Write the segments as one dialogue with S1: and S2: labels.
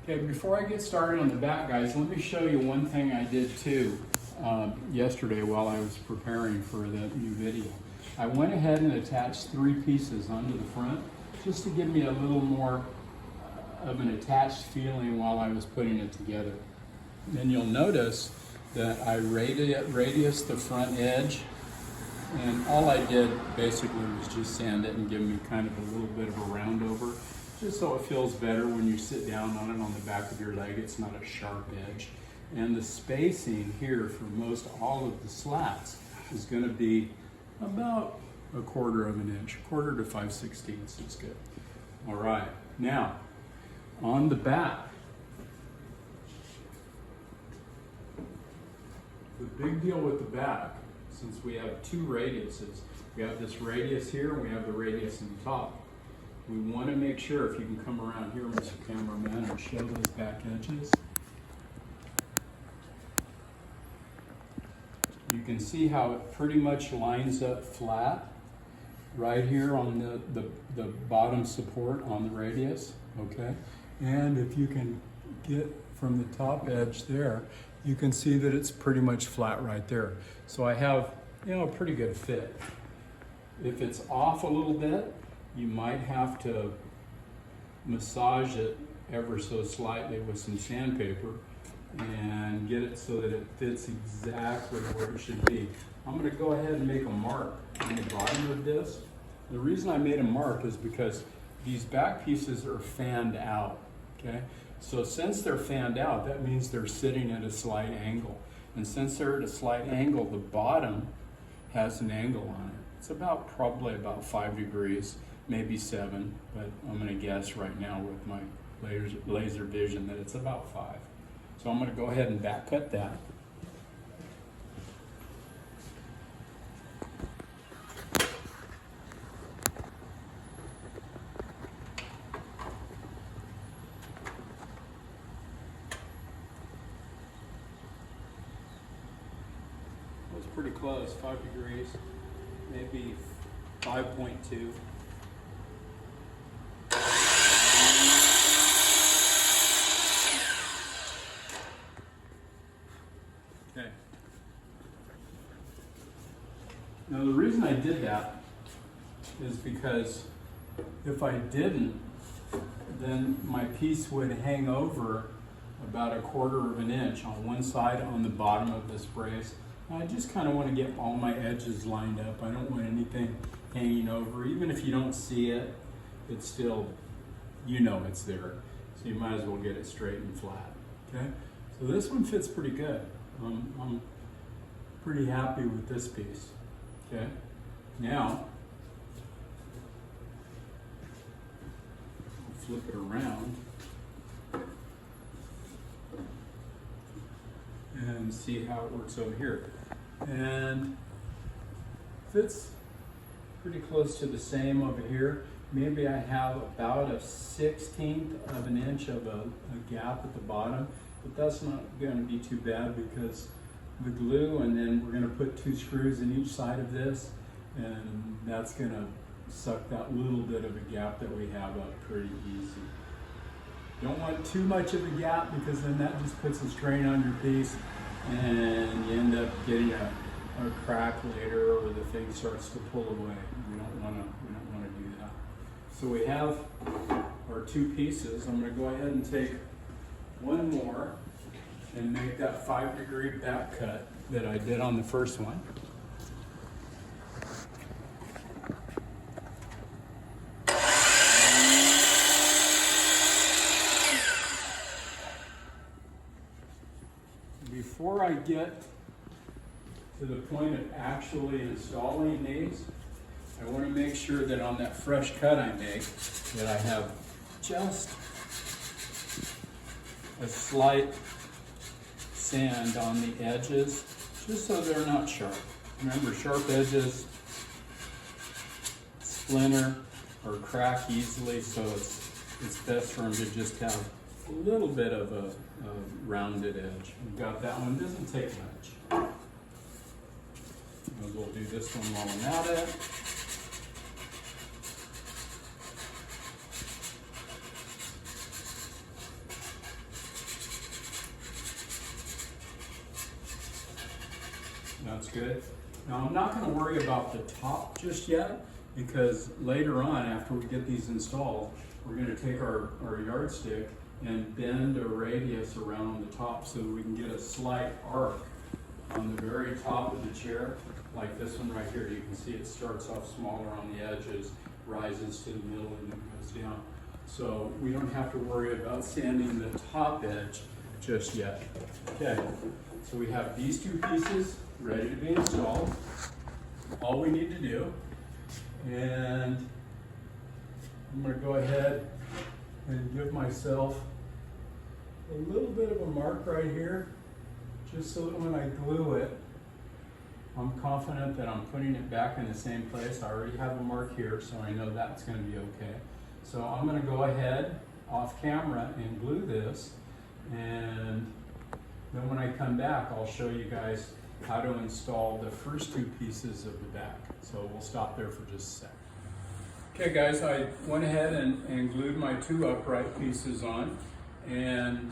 S1: Okay, before I get started on the back, guys, let me show you one thing I did too yesterday while I was preparing for the new video. I went ahead and attached 3 pieces onto the front just to give me a little more of an attached feeling while I was putting it together. Then you'll notice that I radiused the front edge, and all I did basically was just sand it and give me kind of a little bit of a round over, just so it feels better when you sit down on it on the back of your leg. It's not a sharp edge. And the spacing here for most all of the slats is going to be about 1/4 of an inch, 1/4 to 5/16 is good. All right, now on the back, the big deal with the back, since we have 2 radiuses, we have this radius here and we have the radius in the top. We want to make sure, if you can come around here, Mr. Cameraman, and show those back edges. You can see how it pretty much lines up flat right here on the bottom support on the radius, okay? And if you can get from the top edge there, you can see that it's pretty much flat right there. So I have, a pretty good fit. If it's off a little bit, you might have to massage it ever so slightly with some sandpaper and get it so that it fits exactly where it should be. I'm going to go ahead and make a mark on the bottom of this. The reason I made a mark is because these back pieces are fanned out, okay? So since they're fanned out, that means they're sitting at a slight angle. And since they're at a slight angle, the bottom has an angle on it. It's probably about 5 degrees, maybe 7, but I'm going to guess right now with my laser vision that it's about 5. So I'm going to go ahead and back cut that. That was pretty close, 5 degrees, maybe 5.2. Okay. Now the reason I did that is because if I didn't, then my piece would hang over about 1/4 of an inch on one side on the bottom of this brace. And I just kind of want to get all my edges lined up. I don't want anything hanging over. Even if you don't see it, it's still, it's there. So you might as well get it straight and flat, okay? So this one fits pretty good. I'm pretty happy with this piece, okay? Now, I'll flip it around and see how it works over here. And fits pretty close to the same over here. Maybe I have about a 1/16 of an inch of a gap at the bottom. But that's not going to be too bad because the glue, and then we're going to put 2 screws in each side of this, and that's going to suck that little bit of a gap that we have up pretty easy. Don't want too much of a gap because then that just puts a strain on your piece and you end up getting a crack later, or the thing starts to pull away. We don't want to do that. So we have our 2 pieces. I'm going to go ahead and take one more and make that 5-degree back cut that I did on the first one. Before I get to the point of actually installing these, I want to make sure that on that fresh cut I make that I have just a slight sand on the edges, just so they're not sharp. Remember, sharp edges splinter or crack easily, so it's best for them to just have a little bit of a rounded edge. We've got that one, doesn't take much. We'll do this one while I'm at it. That's good. Now I'm not going to worry about the top just yet, because later on, after we get these installed, we're going to take our yardstick and bend a radius around the top so that we can get a slight arc on the very top of the chair, like this one right here. You can see it starts off smaller on the edges, rises to the middle, and then goes down. So we don't have to worry about sanding the top edge just yet. Okay, so we have these two pieces ready to be installed. All we need to do, and I'm going to go ahead and give myself a little bit of a mark right here, just so that when I glue it, I'm confident that I'm putting it back in the same place. I already have a mark here, so I know that's going to be okay. So I'm going to go ahead off camera and glue this, and then when I come back, I'll show you guys how to install the first two pieces of the back. So we'll stop there for just a sec. Okay guys, I went ahead and glued my two upright pieces on and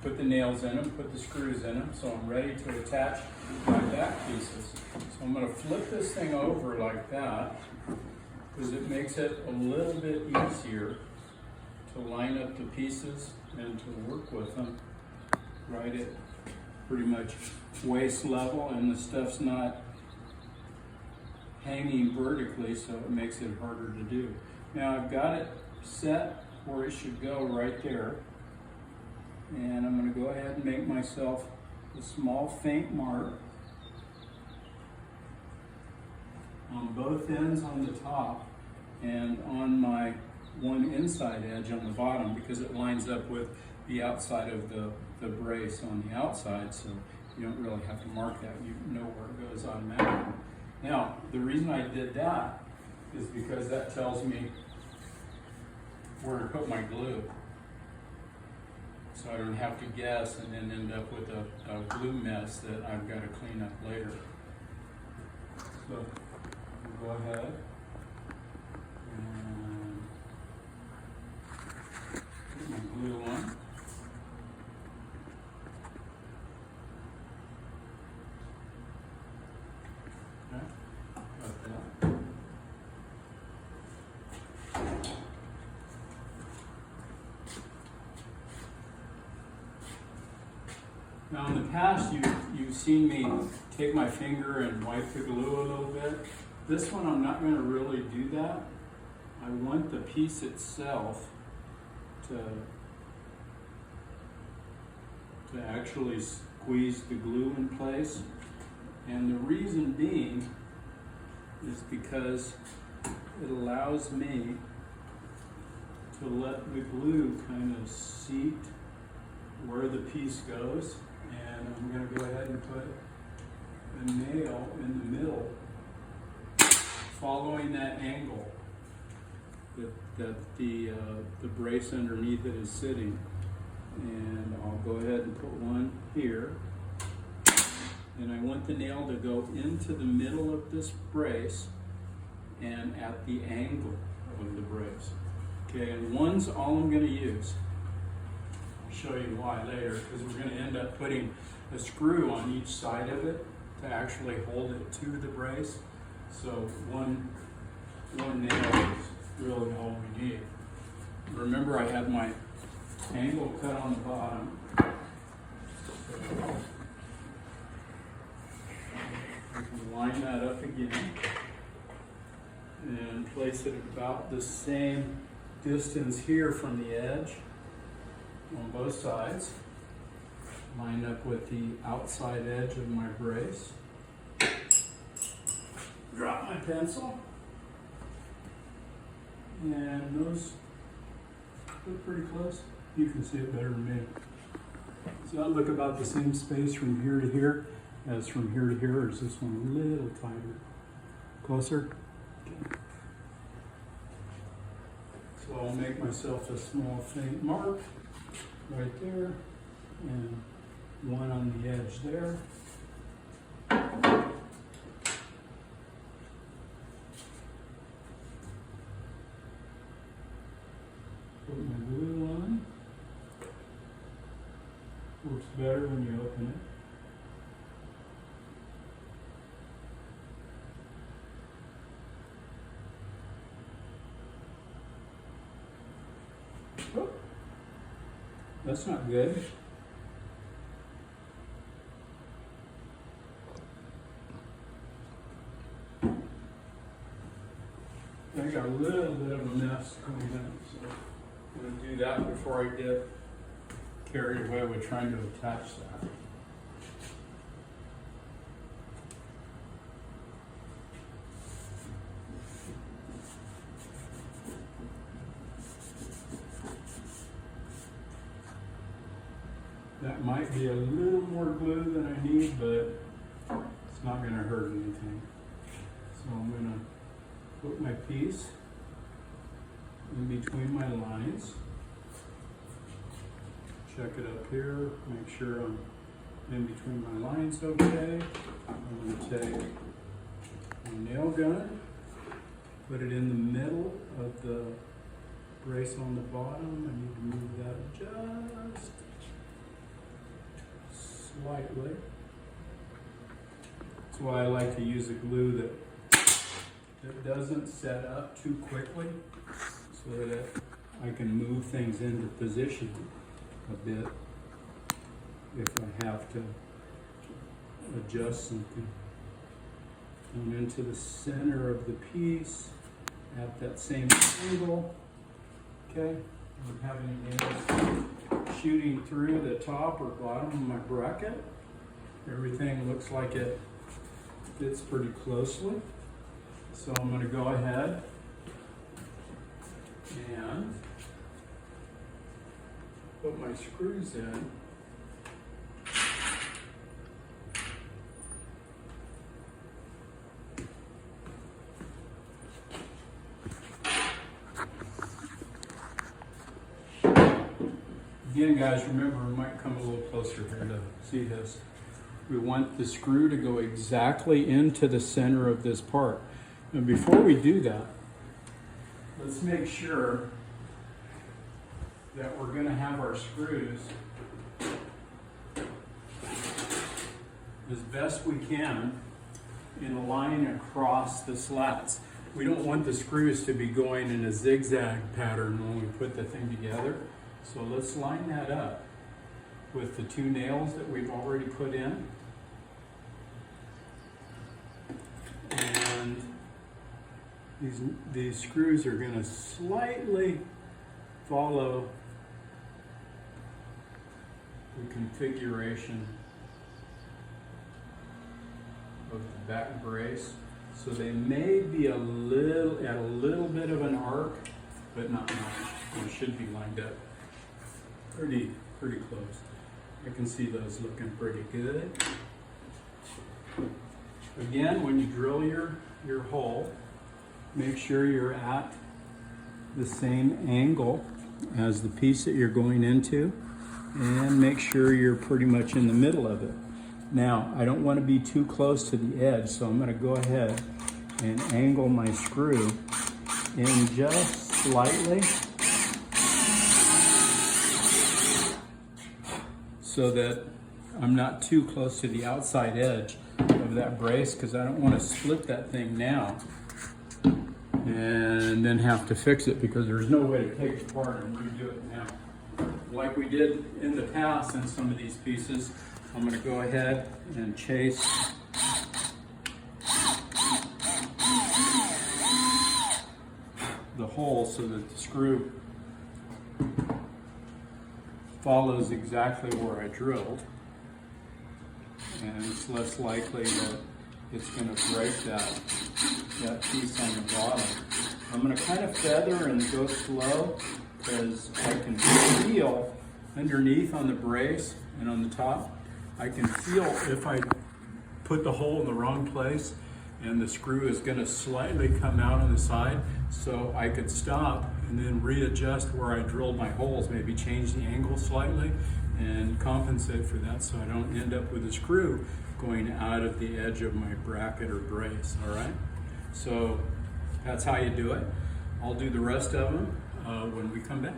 S1: put the nails in them, put the screws in them, so I'm ready to attach my back pieces. So I'm going to flip this thing over like that, because it makes it a little bit easier to line up the pieces and to work with them right at pretty much waist level, and the stuff's not hanging vertically, so it makes it harder to do. Now I've got it set where it should go right there, and I'm going to go ahead and make myself a small faint mark on both ends on the top and on my one inside edge on the bottom, because it lines up with the outside of the brace on the outside, so you don't really have to mark that. You know where it goes automatically. Now, the reason I did that is because that tells me where to put my glue, so I don't have to guess and then end up with a glue mess that I've got to clean up later. So go ahead and put my glue on. Now in the past, you've seen me take my finger and wipe the glue a little bit. This one I'm not going to really do that. I want the piece itself to actually squeeze the glue in place. And the reason being is because it allows me to let the glue kind of seat where the piece goes. And I'm going to go ahead and put a nail in the middle, following that angle that the brace underneath it is sitting. And I'll go ahead and put one here. And I want the nail to go into the middle of this brace and at the angle of the brace. Okay, and one's all I'm going to use. I'll show you why later, because we're going to end up putting a screw on each side of it to actually hold it to the brace. So one nail is really all we need. Remember, I have my angle cut on the bottom. I can line that up again and place it about the same distance here from the edge on both sides. Line up with the outside edge of my brace. Drop my pencil. And those look pretty close. You can see it better than me. So I look about the same space from here to here as from here to here, or is this one a little tighter? Closer? Okay. So I'll make myself a small faint mark right there, and one on the edge there. Put my glue on. Works better when you open it. That's not good. I got a little bit of a mess coming up, so I'm going to do that before I get carried away with trying to attach that. That might be a little more glue than I need, but it's not going to hurt anything. So I'm going to put my piece in between my lines. Check it up here, make sure I'm in between my lines okay. I'm going to take my nail gun, put it in the middle of the brace on the bottom. I need to move that just slightly. That's why I like to use a glue that doesn't set up too quickly, so that I can move things into position a bit if I have to adjust something. Come into the center of the piece at that same angle. Okay, I don't have any nails shooting through the top or bottom of my bracket. Everything looks like it fits pretty closely. So I'm going to go ahead and put my screws in. Again, guys, remember, we might come a little closer here to see this. We want the screw to go exactly into the center of this part. And before we do that, let's make sure that we're going to have our screws as best we can in a line across the slats. We don't want the screws to be going in a zigzag pattern when we put the thing together. So let's line that up with the two nails that we've already put in. And these screws are going to slightly follow the configuration of the back brace. So they may be at a little bit of an arc, but not much. They should be lined up pretty close. I can see those looking pretty good. Again, when you drill your hole, make sure you're at the same angle as the piece that you're going into, and make sure you're pretty much in the middle of it. Now, I don't want to be too close to the edge, so I'm going to go ahead and angle my screw in just slightly so that I'm not too close to the outside edge of that brace, because I don't want to split that thing now and then have to fix it, because there's no way to take it apart and redo it now. Like we did in the past in some of these pieces, I'm going to go ahead and chase the hole so that the screw follows exactly where I drilled, and it's less likely that it's going to break that piece on the bottom. I'm going to kind of feather and go slow, because I can feel underneath on the brace and on the top, I can feel if I put the hole in the wrong place and the screw is going to slightly come out on the side. So I could stop and then readjust where I drilled my holes, maybe change the angle slightly and compensate for that, so I don't end up with a screw going out of the edge of my bracket or brace. All right, so that's how you do it. I'll do the rest of them when we come back.